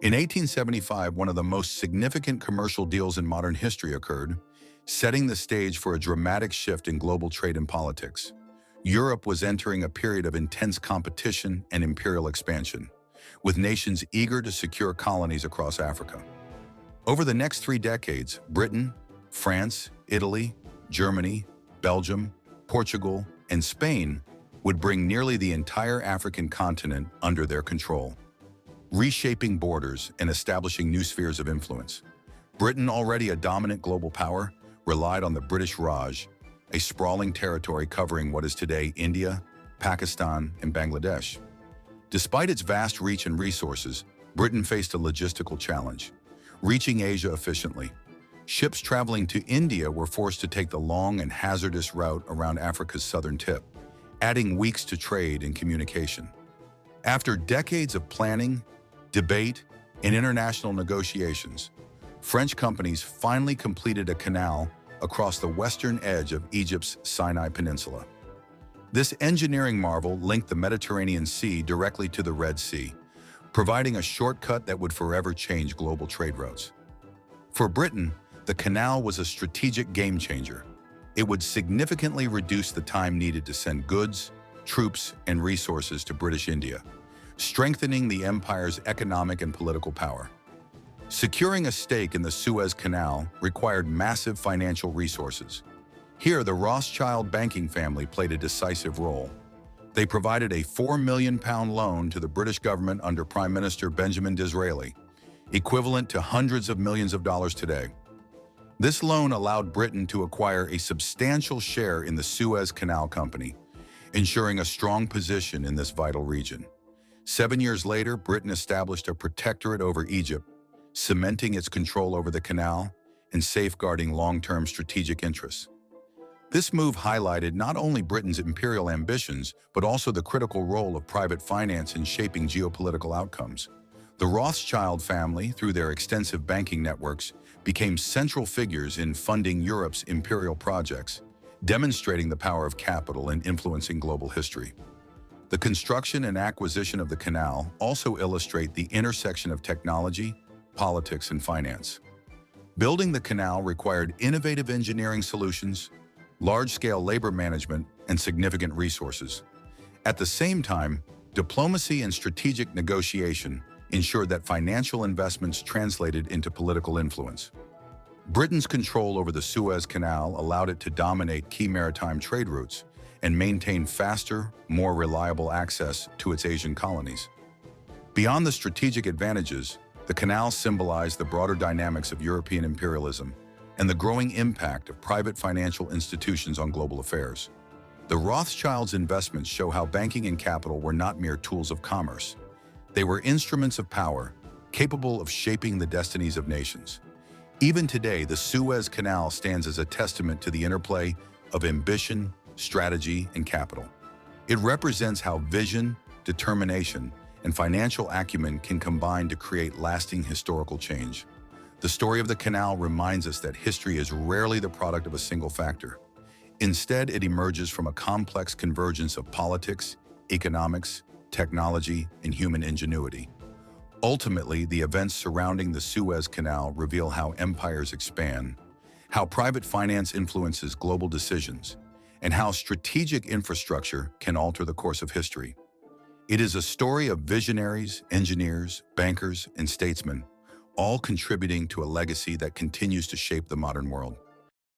In 1875, one of the most significant commercial deals in modern history occurred, setting the stage for a dramatic shift in global trade and politics. Europe was entering a period of intense competition and imperial expansion, with nations eager to secure colonies across Africa. Over the next 3 decades, Britain, France, Italy, Germany, Belgium, Portugal, and Spain would bring nearly the entire African continent under their control, reshaping borders and establishing new spheres of influence. Britain, already a dominant global power, relied on the British Raj, a sprawling territory covering what is today India, Pakistan, and Bangladesh. Despite its vast reach and resources, Britain faced a logistical challenge: reaching Asia efficiently. Ships traveling to India were forced to take the long and hazardous route around Africa's southern tip, adding weeks to trade and communication. After decades of planning, debate, and international negotiations, French companies finally completed a canal across the western edge of Egypt's Sinai Peninsula. This engineering marvel linked the Mediterranean Sea directly to the Red Sea, providing a shortcut that would forever change global trade routes. For Britain, the canal was a strategic game-changer. It would significantly reduce the time needed to send goods, troops, and resources to British India, strengthening the empire's economic and political power. Securing a stake in the Suez Canal required massive financial resources. Here, the Rothschild banking family played a decisive role. They provided a £4 million loan to the British government under Prime Minister Benjamin Disraeli, equivalent to hundreds of millions of dollars today. This loan allowed Britain to acquire a substantial share in the Suez Canal Company, ensuring a strong position in this vital region. 7 years later, Britain established a protectorate over Egypt, cementing its control over the canal and safeguarding long-term strategic interests. This move highlighted not only Britain's imperial ambitions, but also the critical role of private finance in shaping geopolitical outcomes. The Rothschild family, through their extensive banking networks, became central figures in funding Europe's imperial projects, demonstrating the power of capital in influencing global history. The construction and acquisition of the canal also illustrate the intersection of technology, politics, and finance. Building the canal required innovative engineering solutions, large-scale labor management, and significant resources. At the same time, diplomacy and strategic negotiation ensured that financial investments translated into political influence. Britain's control over the Suez Canal allowed it to dominate key maritime trade routes and maintain faster, more reliable access to its Asian colonies. Beyond the strategic advantages, the canal symbolized the broader dynamics of European imperialism and the growing impact of private financial institutions on global affairs. The Rothschilds' investments show how banking and capital were not mere tools of commerce. They were instruments of power, capable of shaping the destinies of nations. Even today, the Suez Canal stands as a testament to the interplay of ambition, strategy, and capital. It represents how vision, determination, and financial acumen can combine to create lasting historical change. The story of the canal reminds us that history is rarely the product of a single factor. Instead, it emerges from a complex convergence of politics, economics, technology, and human ingenuity. Ultimately, the events surrounding the Suez Canal reveal how empires expand, how private finance influences global decisions, and how strategic infrastructure can alter the course of history. It is a story of visionaries, engineers, bankers, and statesmen, all contributing to a legacy that continues to shape the modern world.